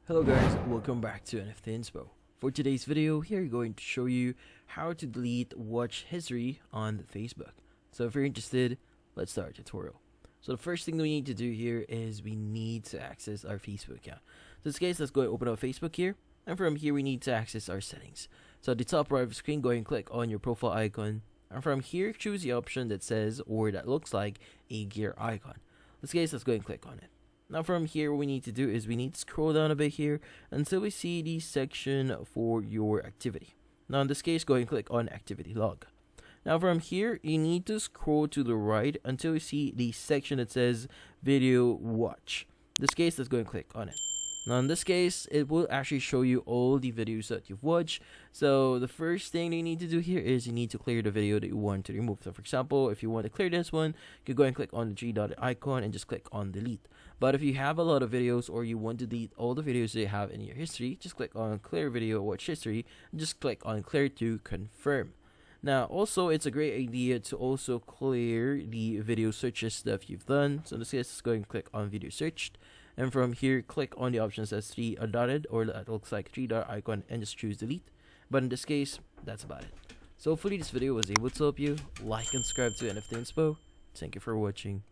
Hello guys, welcome back to NFT Inspo. For today's video, here we're going to show you how to delete watch history on Facebook. So if you're interested, let's start our tutorial. So the first thing we need to do here is we need to access our Facebook account. So in this case, let's go and open up Facebook here. And from here, we need to access our settings. So at the top right of the screen, go ahead and click on your profile icon. And from here, choose the option that says or that looks like a gear icon. In this case, let's go ahead and click on it. Now from here, what we need to do is we need to scroll down a bit here until we see the section for your activity. Now in this case, go ahead and click on activity log. Now from here, you need to scroll to the right until you see the section that says video watch. In this case, let's go and click on it. Now in this case, it will actually show you all the videos that you've watched. So the first thing you need to do here is you need to clear the video that you want to remove. So for example, if you want to clear this one, you can go and click on the three-dot icon and just click on delete. But if you have a lot of videos or you want to delete all the videos that you have in your history, just click on clear video watch history and just click on clear to confirm. Now also, it's a great idea to also clear the video searches that you've done. So in this case, let's go and click on video searched. And from here, click on the options as three dotted or that looks like three-dot icon and just choose delete. But in this case, that's about it. So hopefully this video was able to help you. Like and subscribe to NFT Inspo. Thank you for watching.